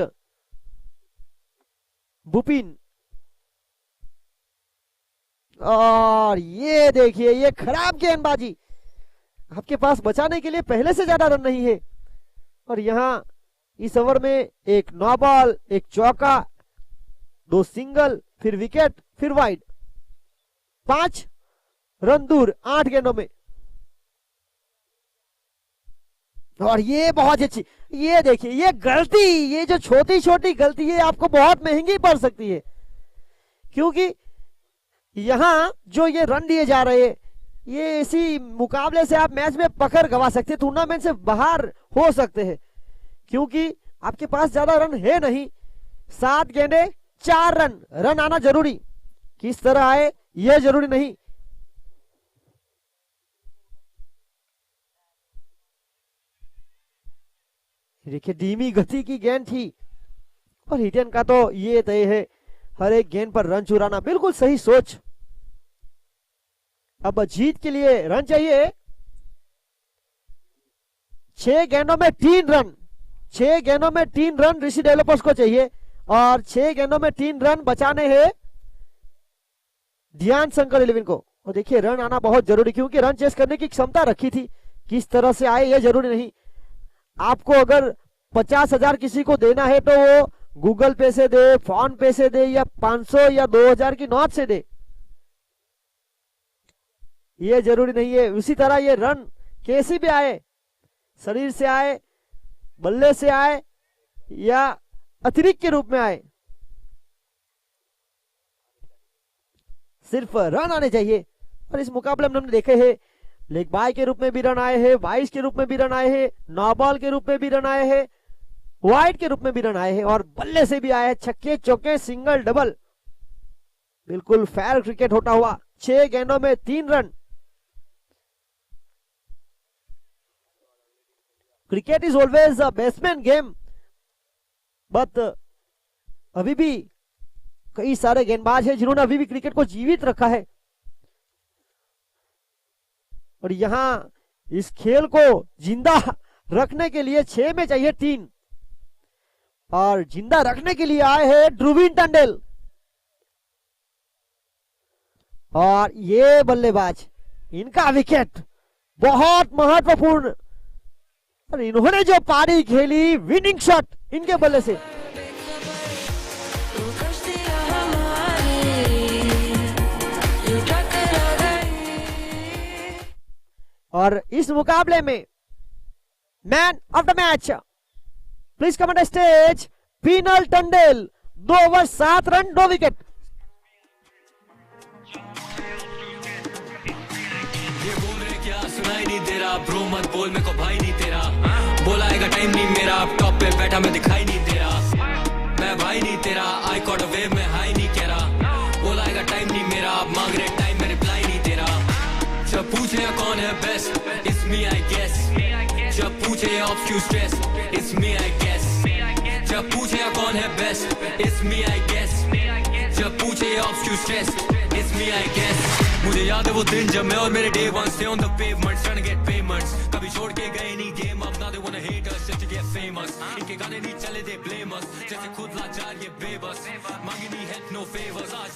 बुपिन, और ये देखिए, ये खराब गेंदबाजी। आपके पास बचाने के लिए पहले से ज्यादा रन नहीं है, और यहां इस ओवर में एक नो बॉल, एक चौका, 2 सिंगल, फिर विकेट, फिर वाइड। 5 रन दूर 8 गेंदों में। और ये बहुत अच्छी, ये देखिए, ये गलती, ये जो छोटी छोटी गलती है आपको बहुत महंगी पड़ सकती है, क्योंकि यहां जो ये रन दिए जा रहे हैं, ये इसी मुकाबले से आप मैच में पकड़ गवा सकते हैं, टूर्नामेंट से बाहर हो सकते हैं, क्योंकि आपके पास ज्यादा रन है नहीं। 7 गेंदे 4 रन। रन आना जरूरी, किस तरह आए ये जरूरी नहीं। देखिए, धीमी गति की गेंद थी, और हिटेन का तो ये तय है हर एक गेंद पर रन चुराना। बिल्कुल सही सोच। अब जीत के लिए रन चाहिए। 6 गेंदों में 3 रन, 6 गेंदों में 3 रन ऋषि डेवलपर्स को चाहिए, और 6 गेंदों में 3 रन बचाने हैं ध्यान शंकर 11 को। और देखिए, रन आना बहुत जरूरी, क्योंकि रन चेस करने की क्षमता रखी थी। किस तरह से आए ये जरूरी नहीं। आपको अगर 50,000 किसी को देना है तो वो गूगल पे से दे, फोन पे से दे, या 500 या 2000 की नोट से दे, ये जरूरी नहीं है। उसी तरह ये रन कैसी भी आए, शरीर से आए, बल्ले से आए या अतिरिक्त के रूप में आए, सिर्फ रन आने चाहिए। और इस मुकाबले में हमने देखे हैं लेग बाय के रूप में भी रन आए हैं, वाइस के रूप में भी रन आए हैं, नो बॉल के रूप में भी रन आए हैं, वाइड के रूप में भी रन आए हैं और बल्ले से भी आए हैं। छक्के चौके सिंगल डबल, बिल्कुल फेयर क्रिकेट होता हुआ। 6 गेंदों में 3 run. Cricket is always a batsman game, but अभी भी कई सारे गेंदबाज हैं जिन्होंने अभी भी क्रिकेट को जीवित रखा है। और यहां इस खेल को जिंदा रखने के लिए 6 में चाहिए 3, और जिंदा रखने के लिए आए हैं ध्रुवीन टंडेल। और ये बल्लेबाज, इनका विकेट बहुत महत्वपूर्ण, और इन्होंने जो पारी खेली, विनिंग शॉट इनके बल्ले से। और इस मुकाबले में man of the match, please come on stage, Vinal Tandel. 2 over 7 run 2 wicket. ये बोल रहे क्या सुनाई नहीं दे रहा, ब्रो मत बोल मेरे को भाई नहीं तेरा, बोलाएगा टाइम नहीं मेरा, अब टॉप पे बैठा मैं दिखाई नहीं दे रहा, मैं भाई नहीं तेरा, आई कॉट अ वेव में हाई नहीं कह रहा, बोलाएगा टाइम नहीं मेरा, अब मांग रहे टाइम में रिप्लाई नहीं दे रहा। जब पूछे कौन है best, it's me I guess, जब पूछे of queue stress, it's me I guess, जब पूछे कौन है best, it's me I guess, जब पूछे of queue stress, it's me I guess. मुझे याद है वो दिन जब मैं और मेरे डे वन से on the pavements trying to get payments, कभी छोड़ के गए नहीं गेम, अब now they wanna hate us just to get famous, इनके गाने नहीं चले they blame us, जैसे खुद लाचार ये बेबस, मांगी नहीं help no favors, आज